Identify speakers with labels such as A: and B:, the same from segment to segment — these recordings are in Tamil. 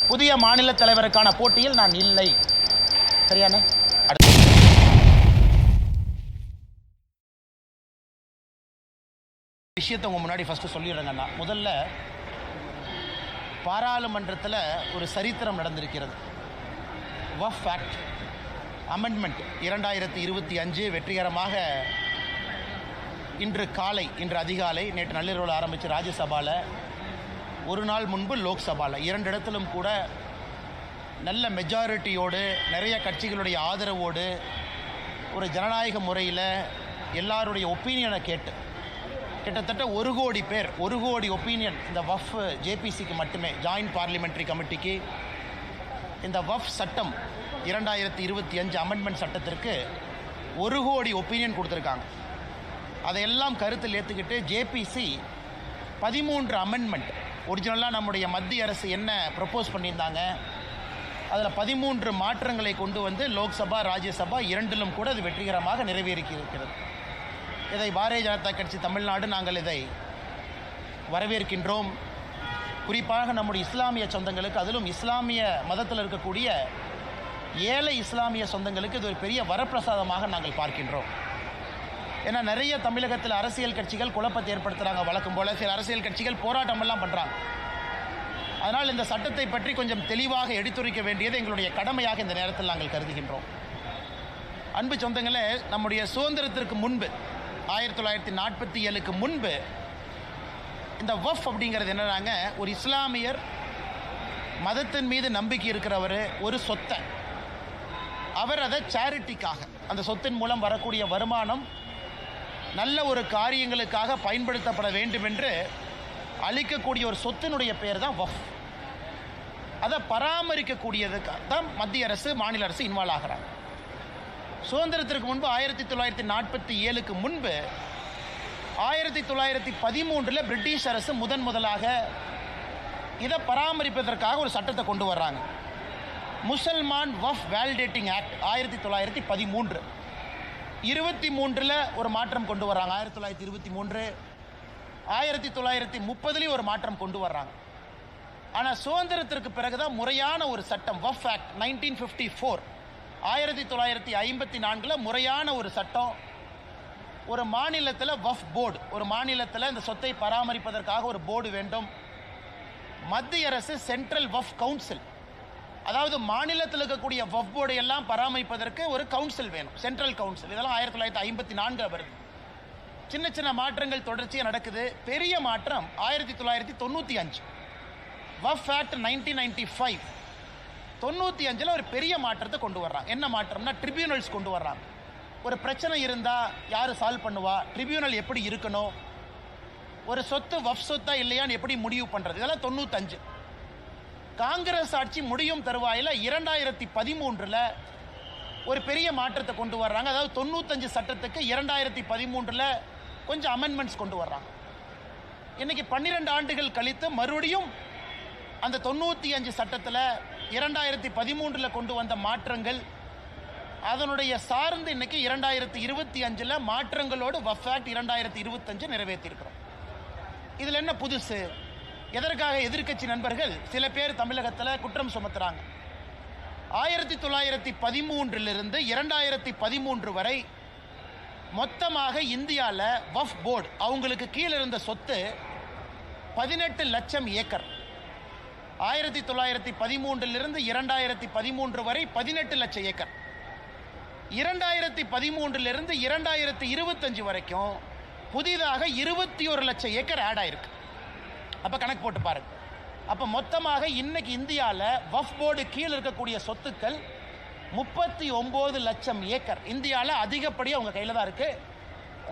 A: புதிய மாநில தலைவருக்கான போட்டியில் நான் இல்லை. சரியானே? விஷயத்தை உங்க முன்னாடி ஃபர்ஸ்ட் சொல்லிடுறேங்கண்ணா. முதல்ல பாராளுமன்றத்தில் ஒரு சரித்திரம் நடந்திருக்கிறது. வக்ஃப் ஆக்ட் அமெண்ட்மெண்ட் 2025 வெற்றிகரமாக இன்று அதிகாலை நேற்று நள்ளிரவில் ஆரம்பித்து ராஜ்யசபாவில், ஒரு நாள் முன்பு லோக்சபாவில், 2 இடத்திலும் கூட நல்ல மெஜாரிட்டியோடு, நிறைய கட்சிகளுடைய ஆதரவோடு, ஒரு ஜனநாயக முறையில் எல்லாருடைய ஒப்பீனியனை கேட்டு கிட்டத்தட்ட 1 கோடி பேர், 1 கோடி ஒப்பீனியன் இந்த வக்ஃப் ஜேபிசிக்கு மட்டுமே, ஜாயின்ட் பார்லிமெண்ட்ரி கமிட்டிக்கு இந்த வக்ஃப் சட்டம் 2025 அமெண்ட்மெண்ட் சட்டத்திற்கு 1 கோடி ஒப்பீனியன் கொடுத்துருக்காங்க. அதையெல்லாம் கருத்தில் ஏற்றுக்கிட்டு ஜேபிசி 13 அமெண்ட்மெண்ட், ஒரிஜினலாக நம்முடைய மத்திய அரசு என்ன ப்ரப்போஸ் பண்ணியிருந்தாங்க அதில் 13 மாற்றங்களை கொண்டு வந்து லோக்சபா ராஜ்யசபா 2லும் கூட அது வெற்றிகரமாக நிறைவேறியிருக்கிறது. இதை பாரதிய ஜனதா கட்சி தமிழ்நாடு நாங்கள் இதை வரவேற்கின்றோம். குறிப்பாக நம்முடைய இஸ்லாமிய சொந்தங்களுக்கு, அதிலும் இஸ்லாமிய மதத்தில் இருக்கக்கூடிய ஏழை இஸ்லாமிய சொந்தங்களுக்கு இது ஒரு பெரிய வரப்பிரசாதமாக நாங்கள் பார்க்கின்றோம். ஏன்னா நிறைய தமிழகத்தில் அரசியல் கட்சிகள் குழப்பத்தை ஏற்படுத்துகிறாங்க. வழக்கம் போல சில அரசியல் கட்சிகள் போராட்டமெல்லாம் பண்ணுறாங்க. அதனால் இந்த சட்டத்தை பற்றி கொஞ்சம் தெளிவாக எடுத்துரைக்க வேண்டியது எங்களுடைய கடமையாக இந்த நேரத்தில் நாங்கள் கருதுகின்றோம். அன்பு சொந்தங்களே, நம்முடைய சுதந்திரத்திற்கு முன்பு 1947க்கு முன்பு இந்த வக்ஃப் அப்படிங்கிறது என்னன்னாங்க, ஒரு இஸ்லாமியர் மதத்தின் மீது நம்பிக்கை இருக்கிறவர் ஒரு சொத்தை அவர் அதை சேரிட்டிக்காக, அந்த சொத்தின் மூலம் வரக்கூடிய வருமானம் நல்ல ஒரு காரியங்களுக்காக பயன்படுத்தப்பட வேண்டும் என்று அளிக்கக்கூடிய ஒரு சொத்தினுடைய பெயர் தான் வக்ஃப். அதை பராமரிக்கக்கூடியதுக்காக தான் மத்திய அரசு மாநில அரசு இன்வால்வ் ஆகிறாங்க. சுதந்திரத்திற்கு முன்பு 1947க்கு முன்பு 1913 பிரிட்டிஷ் அரசு முதலாக இதை பராமரிப்பதற்காக ஒரு சட்டத்தை கொண்டு வர்றாங்க. முசல்மான் வக்ஃப் வேலிடேட்டிங் ஆக்ட் 1913. 23 ஒரு மாற்றம் கொண்டு வர்றாங்க. 1923, 1930 ஒரு மாற்றம் கொண்டு வர்றாங்க. ஆனால் சுதந்திரத்திற்கு பிறகுதான் முறையான ஒரு சட்டம் வக்ஃப் ஆக்ட் 1954, 1954 முறையான ஒரு சட்டம். ஒரு மாநிலத்தில் வக்ஃப் போர்டு, ஒரு மாநிலத்தில் இந்த சொத்தை பராமரிப்பதற்காக ஒரு போர்டு வேண்டும். மத்திய அரசு சென்ட்ரல் வக்ஃப் கவுன்சில், அதாவது மாநிலத்தில் இருக்கக்கூடிய வக்ஃப் போர்டு எல்லாம் பராமரிப்பதற்கு ஒரு கவுன்சில் வேணும், சென்ட்ரல் கவுன்சில். இதெல்லாம் 1954 வருது. சின்ன சின்ன மாற்றங்கள் தொடர்ச்சியாக நடக்குது. பெரிய மாற்றம் 1995 வக்ஃப் ஆக்ட் 1995. 95 ஒரு பெரிய மாற்றத்தை கொண்டு வர்றாங்க. என்ன மாற்றம்னா, ட்ரிபியூனல்ஸ் கொண்டு வர்றாங்க. ஒரு பிரச்சனை இருந்தால் யார் சால்வ் பண்ணுவா, ட்ரிபியூனல் எப்படி இருக்கணும், ஒரு சொத்து வக்ஃப் சொத்தா இல்லையான்னு எப்படி முடிவு பண்ணுறது, இதெல்லாம் 95. காங்கிரஸ் ஆட்சி முடியும் தருவாயில் 2013 ஒரு பெரிய மாற்றத்தை கொண்டு வர்றாங்க. அதாவது 95 சட்டத்துக்கு 2013 கொஞ்சம் அமெண்ட்மெண்ட்ஸ் கொண்டு வர்றாங்க. இன்னைக்கு 12 ஆண்டுகள் கழித்து மறுபடியும் அந்த 95 சட்டத்தில் 2013 கொண்டு வந்த மாற்றங்கள், அதனுடைய சார்ந்து இன்னைக்கு 2025 மாற்றங்களோடு வக்ஃப் ஆக்ட் 2025 நிறைவேற்றியிருக்கிறோம். இதில் என்ன புதுசு? எதற்காக எதிர்க்கட்சி நண்பர்கள் சில பேர் தமிழகத்தில் குற்றம் சுமத்துறாங்க. 1913 2013 வரை மொத்தமாக இந்தியாவில் வக்ஃப் போர்டு அவங்களுக்கு கீழே இருந்த சொத்து 18 லட்சம் ஏக்கர். 1913 2013 வரை 18 லட்சம் ஏக்கர். 2013 2025 வரைக்கும் புதிதாக 21 லட்சம் ஏக்கர் ஆட் ஆயிருக்கு. அப்போ கணக்கு போட்டு பாருங்க. அப்போ மொத்தமாக இன்னைக்கு இந்தியாவில் வக்ஃப் போர்டு கீழே இருக்கக்கூடிய சொத்துக்கள் 39 லட்சம் ஏக்கர். இந்தியாவில் அதிகப்படியாக அவங்க கையில் தான் இருக்குது.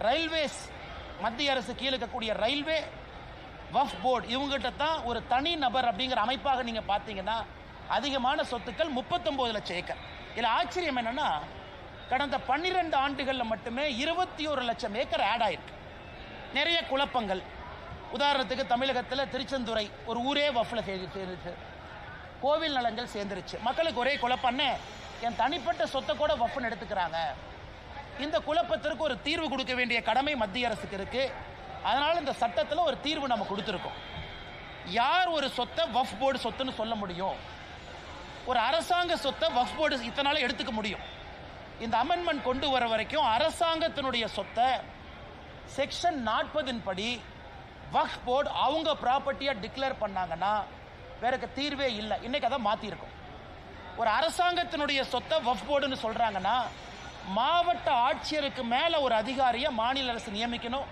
A: ரயில்வேஸ், மத்திய அரசு கீழே இருக்கக்கூடிய ரயில்வே, வக்ஃப் போர்டு இவங்ககிட்ட தான் ஒரு தனி நபர் அப்படிங்கிற அமைப்பாக நீங்கள் பார்த்தீங்கன்னா அதிகமான சொத்துக்கள் 39 லட்சம் ஏக்கர். இதில் ஆச்சரியம் என்னென்னா, கடந்த 12 ஆண்டுகளில் மட்டுமே 21 லட்சம் ஏக்கர் ஆட் ஆயிருக்கு. நிறைய குழப்பங்கள். உதாரணத்துக்கு தமிழகத்தில் திருச்செந்துறை ஒரு ஊரே வக்ஃபில் சேர்ந்துருச்சு, கோவில் நலங்கள் சேர்ந்துருச்சு. மக்களுக்கு ஒரே குழப்பம்னு என் தனிப்பட்ட சொத்தை கூட வக்ஃப்னு எடுத்துக்கிறாங்க. இந்த குழப்பத்திற்கு ஒரு தீர்வு கொடுக்க வேண்டிய கடமை மத்திய அரசுக்கு இருக்குது. அதனால் இந்த சட்டத்தில் ஒரு தீர்வு நம்ம கொடுத்துருக்கோம். யார் ஒரு சொத்தை வக்ஃப் போர்டு சொத்துன்னு சொல்ல முடியும்? ஒரு அரசாங்க சொத்தை வக்ஃப் போர்டு இத்தனால எடுத்துக்க முடியும். இந்த அமெண்ட்மெண்ட் கொண்டு வர வரைக்கும் அரசாங்கத்தினுடைய சொத்தை செக்ஷன் 40 படி வக்ஃப் போர்டு அவங்க ப்ராப்பர்ட்டியா டிக்ளேர் பண்ணாங்கன்னா வேற தீர்வே இல்லை. இன்னைக்கு அதை மாத்திருக்கும். ஒரு அரசாங்கத்தினுடைய சொத்தை வக்ஃப் போர்டுன்னு சொல்றாங்கன்னா மாவட்ட ஆட்சியருக்கு மேல ஒரு அதிகாரியை மாநில அரசு நியமிக்கணும்.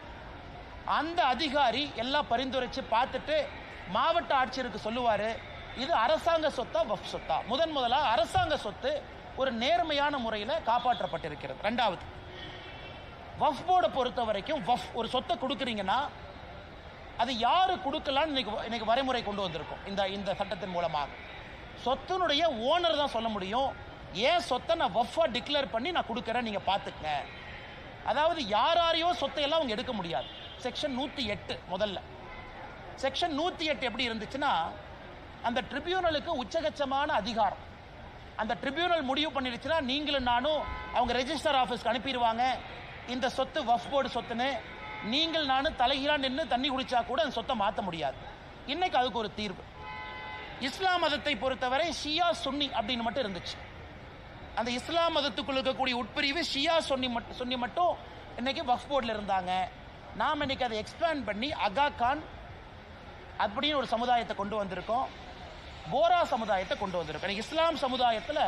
A: அந்த அதிகாரி எல்லாம் பரிந்துரைச்சு பார்த்துட்டு மாவட்ட ஆட்சியருக்கு சொல்லுவாரு, இது அரசாங்க சொத்தா வக்ஃப் சொத்தா. முதலா அரசாங்க சொத்து ஒரு நேர்மையான முறையில் காப்பாற்றப்பட்டிருக்கிறது. ரெண்டாவது, வக்ஃப் போர்டை பொறுத்த வரைக்கும் ஒரு சொத்தை கொடுக்குறீங்கன்னா அது யாரு கொடுக்கலான்னு இன்னைக்கு வரைமுறை கொண்டு வந்திருக்கும். இந்த சட்டத்தின் மூலமாக சொத்தினுடைய ஓனர் தான் சொல்ல முடியும், ஏன் சொத்தை நான் வக்ஃபா டிக்ளேர் பண்ணி நான் கொடுக்குறேன், நீங்க பாத்துக்க. அதாவது யாரையோ சொத்தை எல்லாம் அவங்க எடுக்க முடியாது. செக்ஷன் 108 முதல்ல. செக்ஷன் 108 எப்படி இருந்துச்சுன்னா, அந்த ட்ரிபியூனலுக்கு உச்சகட்சமான அதிகாரம். அந்த ட்ரிபியூனல் முடிவு பண்ணிடுச்சுன்னா நீங்களும் நானும் அவங்க ரெஜிஸ்டர் ஆஃபீஸ்க்கு அனுப்பிடுவாங்க, இந்த சொத்து வக்ஃப் போர்டு சொத்துன்னு. நீங்கள் நானும் தலைகீழா நின்று தண்ணி குடிச்சா கூட அந்த சொத்தை மாற்ற முடியாது. இன்னைக்கு அதுக்கு ஒரு தீர்வு. இஸ்லாம் மதத்தை பொறுத்தவரை ஷியா சுன்னி அப்படின்னு மட்டும் இருந்துச்சு. அந்த இஸ்லாம் மதத்துக்குள் இருக்கக்கூடிய உட்பிரிவு ஷியா சுன்னி மட்டும் இன்னைக்கு வக்ஃப் போர்டில் இருந்தாங்க. நாம் இன்னைக்கு அதை எக்ஸ்பேண்ட் பண்ணி அகா கான் அப்படின்னு ஒரு சமுதாயத்தை கொண்டு வந்திருக்கோம், போரா சமுதாயத்தை கொண்டு வந்திருக்கோம். இஸ்லாம் சமுதாயத்தில்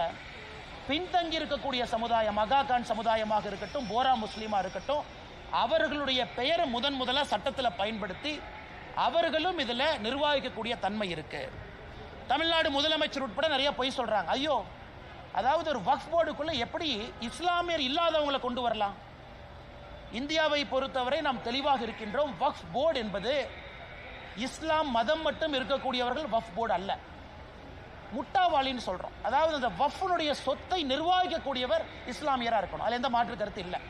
A: பின்தங்கி இருக்கக்கூடிய சமுதாயம் அகா கான் சமுதாயமாக இருக்கட்டும், போரா முஸ்லீமா இருக்கட்டும், அவர்களுடைய பெயரை முதலாக சட்டத்தில் பயன்படுத்தி அவர்களும் இதில் நிர்வகிக்கக்கூடிய தன்மை இருக்கு. தமிழ்நாடு முதலமைச்சர் உட்பட நிறைய பொய் சொல்றாங்க. ஐயோ, அதாவது ஒரு வக்ஃப் போர்டுக்குள்ள எப்படி இஸ்லாமியர் இல்லாதவங்களை கொண்டு வரலாம்? இந்தியாவை பொறுத்தவரை நாம் தெளிவாக இருக்கின்றோம். வக்ஃப் போர்டு என்பது இஸ்லாம் மதம் மட்டும் இருக்கக்கூடியவர்கள் வக்ஃப் போர்டு அல்ல. முட்டாவாளின்னு சொல்றோம். அதாவது அந்த வக்ஃபுடைய சொத்தை நிர்வகிக்கக்கூடியவர் இஸ்லாமியரா இருக்கணும், அதுல எந்த மாற்று கருத்து இல்லை.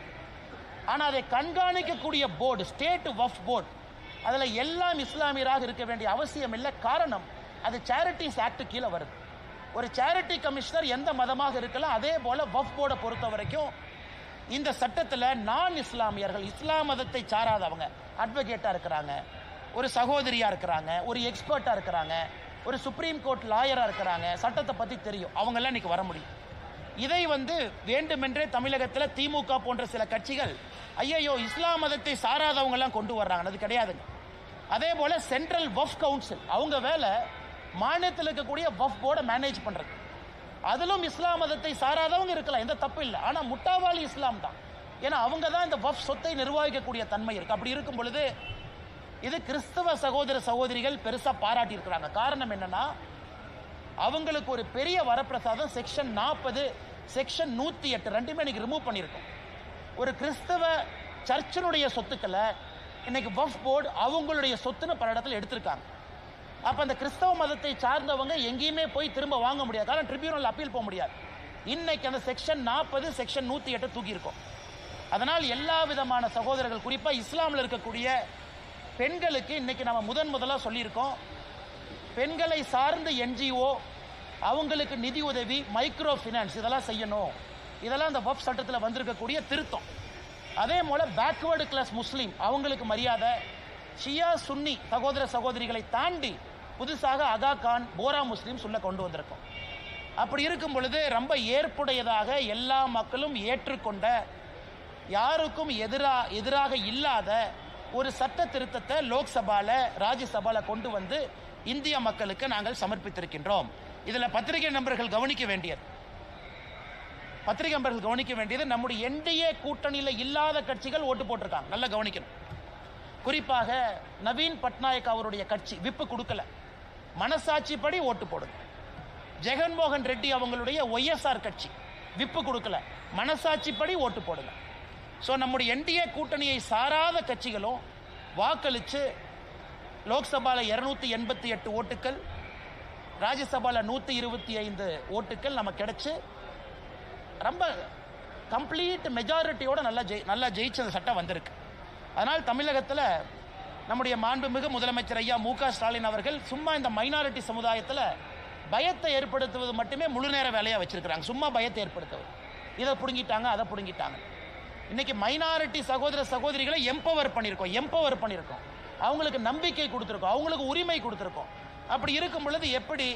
A: ஆனா அதை கண்காணிக்கக்கூடிய போர்டு ஸ்டேட் வக்ஃப் போர்டு, அதுல எல்லாம் இஸ்லாமியராக இருக்க வேண்டிய அவசியம் இல்லை. காரணம், அது சேரிட்டிஸ் ஆக்ட் கீழே வருது. ஒரு சேரிட்டி கமிஷனர் எந்த மதமாக இருக்கலாம். அதே போல வக்ஃப் போர்டை பொறுத்த வரைக்கும் இந்த சட்டத்தில் நான் இஸ்லாமியர்கள், இஸ்லாம் மதத்தை சாராதவங்க அட்வொகேட்டா இருக்கிறாங்க, ஒரு சகோதரியா இருக்கிறாங்க, ஒரு எக்ஸ்பர்ட்டா இருக்கிறாங்க, ஒரு சுப்ரீம் கோர்ட் லாயரா இருக்கிறாங்க, சட்டத்தை பத்தி தெரியும், அவங்க எல்லாம் இன்னைக்கு வர முடியும். இதை வேண்டுமென்றே தமிழகத்தில் திமுக போன்ற சில கட்சிகள் ஐயோ இஸ்லாம் மதத்தை சாராதவங்க எல்லாம் கொண்டு வர்றாங்க, அது கிடையாதுங்க. அதே போல சென்ட்ரல் வக்ஃப் கவுன்சில் அவங்க வேலை மாநிலத்தில் இருக்கக்கூடிய வக்ஃப் போர்டை மேனேஜ் பண்றது. அதிலும் இஸ்லாம் மதத்தை சாராதவங்க இருக்கலாம், எந்த தப்பு இல்லை. ஆனா முட்டாவாளி இஸ்லாம் தான், ஏன்னா அவங்க தான் இந்த வக்ஃப் சொத்தை நிர்வகிக்கக்கூடிய தன்மை இருக்கு. அப்படி இருக்கும் பொழுது இது கிறிஸ்தவ சகோதர சகோதரிகள் பெருசா பாராட்டி இருக்கிறாங்க. காரணம் என்னன்னா, அவங்களுக்கு ஒரு பெரிய வரப்பிரசாதம் செக்ஷன் 40 செக்ஷன் 108 ரெண்டுமே இன்னைக்கு ரிமூவ் பண்ணியிருக்கோம். ஒரு கிறிஸ்தவ சர்ச்சினுடைய சொத்துக்களை இன்னைக்கு வக்ஃப் போர்டு அவங்களுடைய சொத்துன்னு பல இடத்துல எடுத்திருக்காங்க. அப்ப அந்த கிறிஸ்தவ மதத்தை சார்ந்தவங்க எங்கேயுமே போய் திரும்ப வாங்க முடியாது, காரணம் ட்ரிபியூனல் அப்பீல் போக முடியாது. இன்னைக்கு அந்த செக்ஷன் 40 செக்ஷன் 108 தூக்கி இருக்கும். அதனால் எல்லா விதமான சகோதரர்கள், குறிப்பா இஸ்லாமில் இருக்கக்கூடிய பெண்களுக்கு இன்னைக்கு நம்ம முதலாக சொல்லியிருக்கோம், பெண்களை சார்ந்த என்ஜிஓ அவங்களுக்கு நிதி உதவி, மைக்ரோ ஃபினான்ஸ் இதெல்லாம் செய்யணும். இதெல்லாம் அந்த வக்ஃப் சட்டத்தில் வந்திருக்கக்கூடிய திருத்தம். அதே போல பேக்வேர்டு கிளாஸ் முஸ்லீம் அவங்களுக்கு மரியாதை, ஷியா சுன்னி சகோதர சகோதரிகளை தாண்டி புதுசாக அகா கான் போரா முஸ்லீம் சொல்ல கொண்டு வந்திருக்கோம். அப்படி இருக்கும் பொழுது ரொம்ப ஏற்புடையதாக எல்லா மக்களும் ஏற்றுக்கொண்ட, யாருக்கும் எதிராக இல்லாத ஒரு சட்ட திருத்தத்தை லோக்சபால ராஜ்யசபால கொண்டு வந்து இந்திய மக்களுக்கு நாங்கள் சமர்ப்பித்திருக்கின்றோம். இதுல பத்திரிகை நண்பர்கள் கவனிக்க வேண்டியது நம்முடைய என்டிஏ கூட்டணியில் இல்லாத கட்சிகள் ஓட்டு போட்டிருக்காங்க, நல்லா கவனிக்கணும். குறிப்பாக நவீன் பட்நாயக் அவருடைய கட்சி விப்பு கொடுக்கல, மனசாட்சிப்படி ஓட்டு போடுங்க. ஜெகன்மோகன் ரெட்டி அவங்களுடைய ஒய்எஸ்ஆர் கட்சி விப்பு கொடுக்கல, மனசாட்சிப்படி ஓட்டு போடுங்க. ஸோ நம்முடைய என்டிஏ கூட்டணியை சாராத கட்சிகளும் வாக்களித்து லோக்சபால 288 ஓட்டுக்கள், ராஜ்யசபால 125 ஓட்டுக்கள் நமக்கு கிடைச்சு ரொம்ப கம்ப்ளீட் மெஜாரிட்டியோட நல்லா ஜெயிச்ச சட்டம் வந்திருக்கு. அதனால் தமிழகத்தில் நம்முடைய மாண்புமிகு முதலமைச்சர் ஐயா மு க ஸ்டாலின் அவர்கள் சும்மா இந்த மைனாரிட்டி சமுதாயத்தில் பயத்தை ஏற்படுத்துவது மட்டுமே முழு நேர வேலையாக வச்சிருக்கிறாங்க. சும்மா பயத்தை ஏற்படுத்துவது, இதை பிடுங்கிட்டாங்க அதை பிடுங்கிட்டாங்க. இன்னைக்கு மைனாரிட்டி சகோதர சகோதரிகளை எம்பவர் பண்ணியிருக்கோம். அவங்களுக்கு நம்பிக்கை கொடுத்துருக்கோம், அவங்களுக்கு உரிமை கொடுத்துருக்கோம். அப்படி இருக்கும் பொழுது எப்படி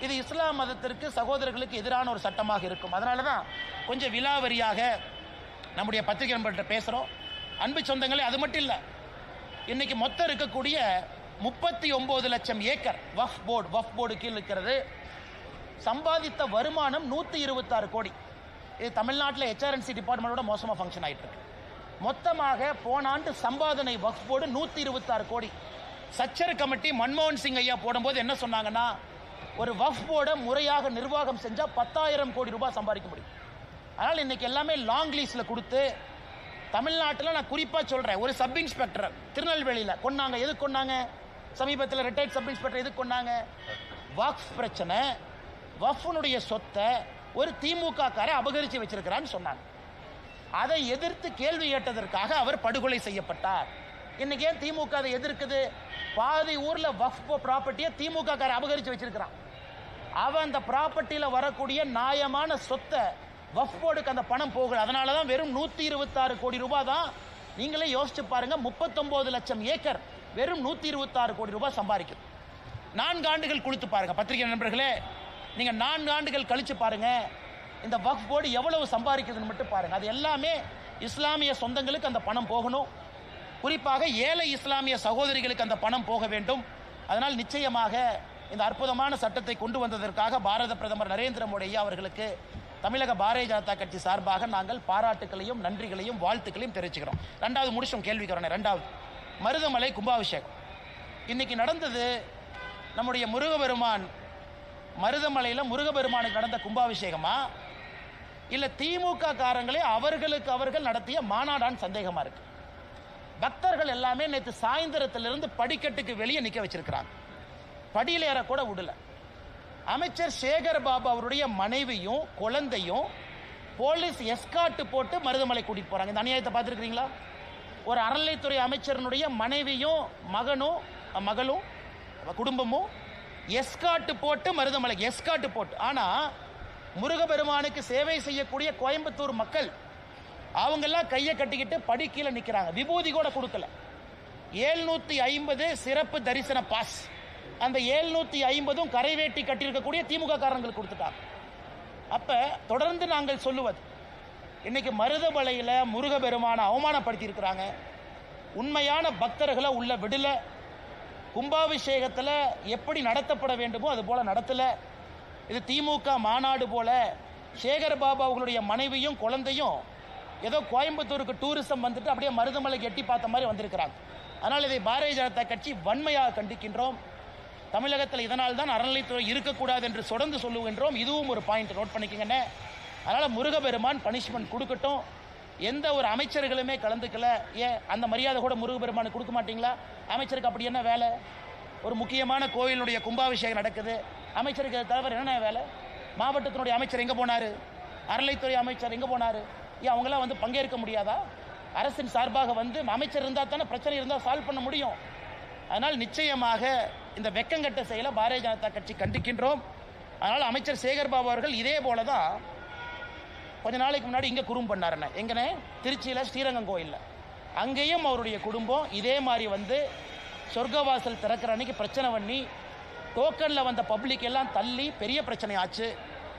A: இது இஸ்லாம் மதத்திற்கு சகோதரர்களுக்கு எதிரான ஒரு சட்டமாக இருக்கும்? அதனால தான் கொஞ்சம் விலாவரியாக நம்முடைய பத்திரிகை நண்பர்கிட்ட பேசுகிறோம். அன்பு சொந்தங்களே, அது மட்டும் இல்லை, இன்னைக்கு மொத்தம் இருக்கக்கூடிய 39 லட்சம் ஏக்கர் வஃப் போர்டு கீழ் இருக்கிறது. சம்பாதித்த வருமானம் 126 கோடி. இது தமிழ்நாட்டில் HRNC டிபார்ட்மெண்டோட மோசமாக ஃபங்க்ஷன் ஆகிட்டு இருக்கு. மொத்தமாக போன ஆண்டு சம்பாதனை வக்ஃப் போர்டு 126 கோடி. சச்சர் கமிட்டி மன்மோகன் சிங் ஐயா போடும்போது என்ன சொன்னாங்கன்னா, ஒரு வக்ஃப் போர்டை முறையாக நிர்வாகம் செஞ்சால் 10,000 கோடி ரூபாய் சம்பாதிக்க முடியும். அதனால் இன்னைக்கு எல்லாமே லாங் லீஸில் கொடுத்து, தமிழ்நாட்டில் நான் குறிப்பாக சொல்கிறேன், ஒரு சப் இன்ஸ்பெக்டர் திருநெல்வேலியில் கொண்டாங்க. எதுக்கு கொண்டாங்க? சமீபத்தில் ரிட்டையர்ட் சப் இன்ஸ்பெக்டர் எதுக்கு கொண்டாங்க? வக்ஃப் பிரச்சனை, வக்ஃபுனுடைய சொத்தை ஒரு திமுக காரை அபகரித்து வச்சிருக்கிறான்னு சொன்னாங்க. அதை எதிர்த்து கேள்வி கேட்டதற்காக அவர் படுகொலை செய்யப்பட்டார். இன்னைக்கு ஏன் திமுக அதை எதிர்க்குது? பாதி ஊர்ல வக்ஃப் ப்ராப்பர்ட்டியை திமுக காரை அபகரித்து வச்சிருக்கிறான். அவன் அந்த ப்ராப்பர்ட்டியில் வரக்கூடிய நியாயமான சொத்தை வக்ஃப் போர்டுக்கு அந்த பணம் போகல. அதனால தான் வெறும் 126 கோடி ரூபாய் தான். நீங்களே யோசிச்சு பாருங்க, 39 லட்சம் ஏக்கர் வெறும் 126 கோடி ரூபாய் சம்பாதிக்கும். 4 ஆண்டுகள் கொடுத்து பாருங்க பத்திரிகை நண்பர்களே, நீங்க 4 ஆண்டுகள் கழிச்சு பாருங்க இந்த வக்ஃப் போர்டு எவ்வளவு சம்பாதிக்குதுன்னு மட்டும் பாருங்க. அது எல்லாமே இஸ்லாமிய சொந்தங்களுக்கு அந்த பணம் போகணும். குறிப்பாக ஏழை இஸ்லாமிய சகோதரிகளுக்கு அந்த பணம் போக வேண்டும். அதனால் நிச்சயமாக இந்த அற்புதமான சட்டத்தை கொண்டு வந்ததற்காக பாரத பிரதமர் நரேந்திர மோடி ஐயா அவர்களுக்கு தமிழக பாரதிய ஜனதா கட்சி சார்பாக நாங்கள் பாராட்டுகளையும் நன்றிகளையும் வாழ்த்துக்களையும் தெரிவிச்சுக்கிறோம். ரெண்டாவது முடிச்சோம், கேள்விக்கு வரணும். ரெண்டாவது, மருதமலை கும்பாபிஷேகம் இன்னைக்கு நடந்தது. நம்முடைய முருகபெருமான் மருதமலையில் முருகபெருமானுக்கு நடந்த கும்பாபிஷேகமா இல்லை திமுக காரங்களே அவர்கள் நடத்திய மாநாடான்னு சந்தேகமா இருக்கு. பக்தர்கள் எல்லாமே நேற்று சாயந்தரத்திலிருந்து படிக்கட்டுக்கு வெளியே நிற்க வச்சிருக்கிறாங்க. படியில் ஏற கூட விடல. அமைச்சர் சேகர் பாபு அவருடைய மனைவியும் குழந்தையும் போலீஸ் எஸ்கார்ட் போட்டு மருதமலை கூட்டிட்டு போறாங்க. இந்த அநியாயத்தை பார்த்துருக்கீங்களா? ஒரு அறநிலைத்துறை அமைச்சரனுடைய மனைவியும் மகளும் குடும்பமும் எஸ்கார்ட் போட்டு மருதமலை எஸ்கார்ட் போட்டு. ஆனா முருகபெருமானுக்கு சேவை செய்யக்கூடிய கோயம்புத்தூர் மக்கள் அவங்கெல்லாம் கையை கட்டிக்கிட்டு படி கீழே நிற்கிறாங்க. விபூதி கூட கொடுக்கல. 750 சிறப்பு தரிசன பாஸ், அந்த 750 கரைவேட்டி கட்டியிருக்கக்கூடிய திமுக காரங்களுக்கு கொடுத்துட்டாங்க. அப்ப தொடர்ந்து நாங்கள் சொல்லுவது, இன்னைக்கு மருதமலையில் முருகபெருமானை அவமானப்படுத்தி இருக்கிறாங்க. உண்மையான பக்தர்களை உள்ள விடல. கும்பாபிஷேகத்தில் எப்படி நடத்தப்பட வேண்டுமோ அது போல நடத்தல. இது திமுக மாநாடு போல சேகர் பாபு அவர்களுடைய மனைவியும் குழந்தையும் ஏதோ கோயம்புத்தூருக்கு டூரிசம் வந்துட்டு அப்படியே மருதமலைக்கு எட்டி பார்த்த மாதிரி வந்திருக்கிறாங்க. அதனால் இதை பாரதிய ஜனதா கட்சி வன்மையாக கண்டிக்கின்றோம். தமிழகத்தில் இதனால் தான் அறநிலைத்துறை இருக்கக்கூடாது என்று தொடர்ந்து சொல்லுகின்றோம். இதுவும் ஒரு பாயிண்ட், நோட் பண்ணிக்கங்கண்ணே. அதனால் முருகபெருமான் பனிஷ்மெண்ட் கொடுக்கட்டும். எந்த ஒரு அமைச்சர்களுமே கலந்துக்கல. ஏன் அந்த மரியாதை கூட முருகபெருமானுக்கு கொடுக்க மாட்டீங்களா? அமைச்சருக்கு அப்படி என்ன வேலை? ஒரு முக்கியமான கோயிலுடைய கும்பாபிஷேகம் நடக்குது, அமைச்சருக்கு தலைவர் என்ன வேலை? மாவட்டத்தினுடைய அமைச்சர் எங்கே போனார்? அறநிலைத்துறை அமைச்சர் எங்கே போனார்? ஏன் அவங்களாம் வந்து பங்கேற்க முடியாதா? அரசின் சார்பாக வந்து அமைச்சர் இருந்தால் தானே பிரச்சனை இருந்தால் சால்வ் பண்ண முடியும். அதனால் நிச்சயமாக இந்த வெக்கங்கட்ட செயலை பாரதிய ஜனதா கட்சி கண்டிக்கின்றோம். அதனால் அமைச்சர் சேகர் பாபு அவர்கள் இதே போல தான் கொஞ்ச நாளைக்கு முன்னாடி இங்கே குறும் பண்ணாருண்ணே. எங்கண்ணே? திருச்சியில் ஸ்ரீரங்கம் கோயிலில். அங்கேயும் அவருடைய குடும்பம் இதே மாதிரி வந்து சொர்க்கவாசல் திறக்கிற அன்னைக்கு பிரச்சனை பண்ணி டோக்கனில் வந்த பப்ளிக் எல்லாம் தள்ளி பெரிய பிரச்சனை ஆச்சு.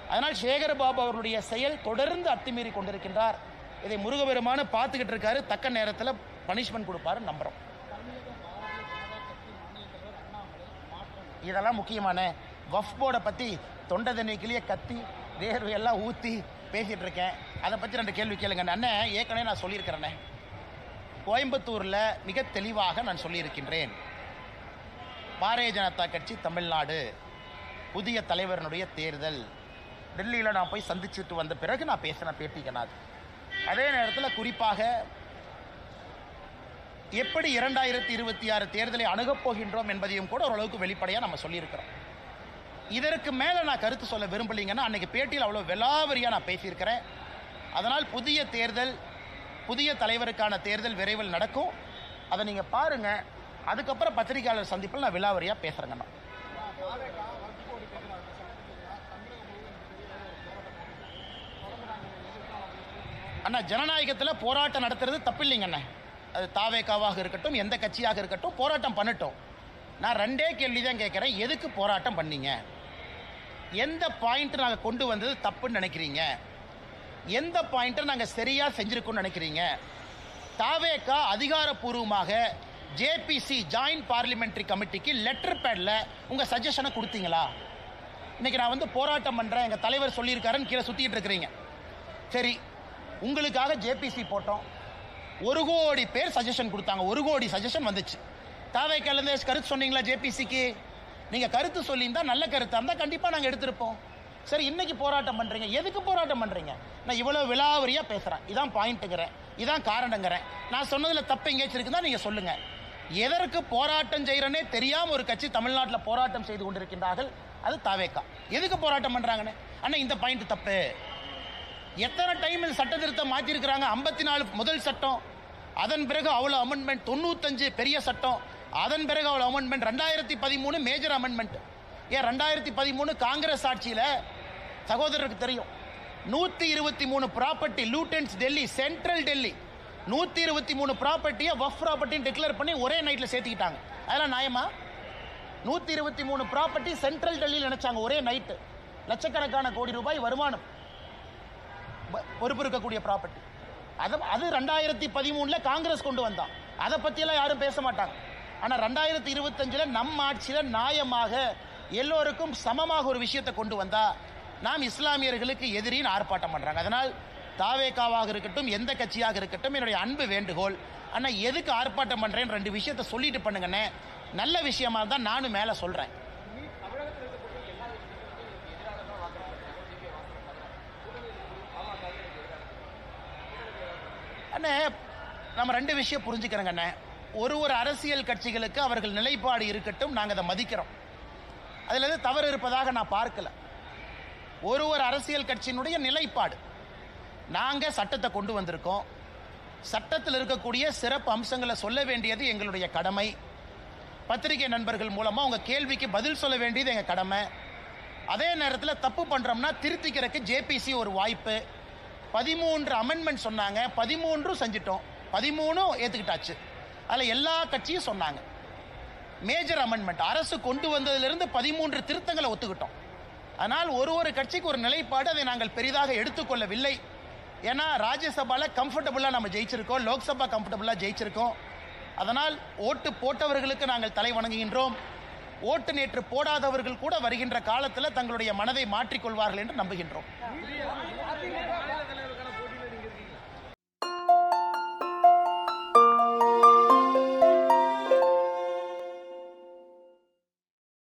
A: அதனால் சேகர் பாபு அவருடைய செயல் தொடர்ந்து அத்துமீறி கொண்டிருக்கின்றார். இதை முருகபெருமானு பார்த்துக்கிட்டு இருக்காரு. தக்க நேரத்தில் பனிஷ்மெண்ட் கொடுப்பாரு நம்புறோம். இதெல்லாம் முக்கியமான வக்ஃப் போர்டை பற்றி தொண்டை தண்ணிக்கிலேயே கத்தி வேர்வையெல்லாம் ஊற்றி பேசிகிட்டு இருக்கேன். அதை பற்றி 2 கேள்வி கேளுங்க. அண்ணன் ஏற்கனவே நான் சொல்லியிருக்கிறேன்னே, கோயம்புத்தூரில் மிக தெளிவாக நான் சொல்லியிருக்கின்றேன். பாரதிய ஜனதா கட்சி தமிழ்நாடு புதிய தலைவரனுடைய தேர்தல் டெல்லியில் நான் போய் சந்திச்சுட்டு வந்த பிறகு நான் பேசின பேட்டிக்கனாது. அதே நேரத்தில் குறிப்பாக எப்படி 2026 தேர்தலை அணுகப் போகின்றோம் என்பதையும் கூட ஓரளவுக்கு வெளிப்படையாக நம்ம சொல்லியிருக்கிறோம். இதற்கு மேலே நான் கருத்து சொல்ல விரும்பலைங்கன்னா, அன்றைக்கி பேட்டியில் அவ்வளோ விலாவரியாக நான் பேசியிருக்கிறேன். அதனால் புதிய தேர்தல், புதிய தலைவருக்கான தேர்தல் விரைவில் நடக்கும். அதை நீங்கள் பாருங்கள். அதுக்கப்புறம் பத்திரிகையாளர் சந்திப்பில் நான் விலாவரியாக பேசுகிறேங்கண்ணா. அண்ணா, ஜனநாயகத்தில் போராட்டம் நடத்துறது தப்பு இல்லைங்கண்ணே. அது தாவேகாவாக இருக்கட்டும், எந்த கட்சியாக இருக்கட்டும், போராட்டம் பண்ணட்டும். நான் ரெண்டே கேள்வி தான் கேட்குறேன். எதுக்கு போராட்டம் பண்ணீங்க? எந்த பாயிண்ட் நாங்கள் கொண்டு வந்தது தப்புன்னு நினைக்கிறீங்க? எந்த பாயிண்ட்டை நாங்கள் சரியாக செஞ்சுருக்கோன்னு நினைக்கிறீங்க? தாவேகா அதிகாரப்பூர்வமாக ஜேபிசி ஜாயின்ட் பார்லிமெண்ட்ரி கமிட்டிக்கு லெட்டர் பேடில் உங்கள் சஜஷனை கொடுத்தீங்களா? இன்றைக்கி நான் வந்து போராட்டம் பண்ணுறேன், எங்கள் தலைவர் சொல்லியிருக்காருன்னு கீழே சுற்றிட்டு இருக்கிறீங்க. சரி, உங்களுக்காக ஜேபிசி போட்டோம், 1 கோடி பேர் சஜஷன் கொடுத்தாங்க, 1 கோடி சஜஷன் வந்துச்சு. தாவேக்காலேருந்து கருத்து சொன்னீங்களா ஜேபிசிக்கு? நீங்கள் கருத்து சொல்லியிருந்தா நல்ல கருத்தாக இருந்தால் கண்டிப்பாக நாங்கள் எடுத்திருப்போம். சரி, இன்னைக்கு போராட்டம் பண்ணுறீங்க, எதுக்கு போராட்டம் பண்ணுறீங்க? நான் இவ்வளோ விலாவரியாக பேசுகிறேன், இதான் பாயிண்ட்டுங்கிறேன், இதான் காரணங்கிறேன். நான் சொன்னதில் தப்பு எங்கேயாச்சும் இருக்குதா நீங்கள் சொல்லுங்கள். எதற்கு போராட்டம் செய்கிறனே தெரியாமல் ஒரு கட்சி தமிழ்நாட்டில் போராட்டம் செய்து கொண்டிருக்கின்றார்கள், அது தாவேக்கா. எதுக்கு போராட்டம் பண்ணுறாங்கன்னு? ஆனால் இந்த பாயிண்ட் தப்பு. எத்தனை டைம் இந்த சட்ட திருத்தம் மாற்றிருக்கிறாங்க? 54 முதல் சட்டம், அதன் பிறகு அவ்வளோ அமெண்ட்மெண்ட், 95 பெரிய சட்டம், அதன் பிறகு அவ்வளோ அமெண்ட்மெண்ட், 2013 மேஜர் அமெண்ட்மெண்ட். ஏன் 2013 காங்கிரஸ் ஆட்சியில் சகோதரருக்கு தெரியும், 123 ப்ராப்பர்ட்டி லூட்டன்ஸ் டெல்லி, சென்ட்ரல் டெல்லி 123 ப்ராப்பர்ட்டியை வஃப் ப்ராப்பர்ட்டின்னு டிக்ளேர் பண்ணி ஒரே நைட்டில் சேர்த்துக்கிட்டாங்க. அதெல்லாம் நியாயமா? 123 ப்ராப்பர்ட்டி சென்ட்ரல் டெல்லியில் நினைச்சாங்க ஒரே நைட்டு. லட்சக்கணக்கான கோடி ரூபாய் வருமானம் பொறுப்பு இருக்கக்கூடிய ப்ராப்பர்ட்டி. அது 2013 காங்கிரஸ் கொண்டு வந்தான். அதை பற்றியெல்லாம் யாரும் பேச மாட்டாங்க. ஆனால் 2025 நம் ஆட்சியில் நியாயமாக எல்லோருக்கும் சமமாக ஒரு விஷயத்தை கொண்டு வந்தா நாம் இஸ்லாமியர்களுக்கு எதிரின்னு ஆர்ப்பாட்டம் பண்ணுறாங்க. அதனால் தாவேகாவாக இருக்கட்டும், எந்த கட்சியாக இருக்கட்டும், என்னுடைய அன்பு வேண்டுகோள், ஆனால் எதுக்கு ஆர்ப்பாட்டம் பண்ணுறேன்னு 2 விஷயத்தை சொல்லிட்டு பண்ணுங்கண்ணே. நல்ல விஷயமா தான் நானும் மேலே சொல்கிறேன். அண்ணே, நம்ம 2 விஷயம் புரிஞ்சுக்கிறோங்க அண்ணே. ஒரு அரசியல் கட்சிகளுக்கு அவர்கள் நிலைப்பாடு இருக்கட்டும், நாங்கள் அதை மதிக்கிறோம். அதில் எது தவறு இருப்பதாக நான் பார்க்கல. ஒரு அரசியல் கட்சியினுடைய நிலைப்பாடு, நாங்கள் சட்டத்தை கொண்டு வந்திருக்கோம், சட்டத்தில் இருக்கக்கூடிய சிறப்பு அம்சங்களை சொல்ல வேண்டியது எங்களுடைய கடமை. பத்திரிகை நண்பர்கள் மூலமாக உங்கள் கேள்விக்கு பதில் சொல்ல வேண்டியது எங்கள் கடமை. அதே நேரத்தில் தப்பு பண்ணுறோம்னா திருத்திக்கிறதுக்கு ஜேபிசி ஒரு வாய்ப்பு. 13 அமெண்ட்மெண்ட் சொன்னாங்க, 13 செஞ்சிட்டோம், 13 ஏற்றுக்கிட்டாச்சு. அதில் எல்லா கட்சியும் சொன்னாங்க. மேஜர் அமெண்ட்மெண்ட் அரசு கொண்டு வந்ததிலிருந்து 13 திருத்தங்களை ஒத்துக்கிட்டோம். ஆனால் ஒரு கட்சிக்கு ஒரு நிலைப்பாடு, அதை நாங்கள் பெரிதாக எடுத்துக்கொள்ளவில்லை. ஏன்னா ராஜ்யசபாவில் கம்ஃபர்டபுளாக நம்ம ஜெயிச்சிருக்கோம், லோக்சபா கம்ஃபர்டபுளாக ஜெயிச்சிருக்கோம். அதனால் ஓட்டு போட்டவர்களுக்கு நாங்கள் தலை வணங்குகின்றோம். ஓட்டு நேற்று போடாதவர்கள் கூட வருகின்ற காலத்தில் தங்களுடைய மனதை மாற்றிக்கொள்வார்கள் என்று நம்புகின்றோம்.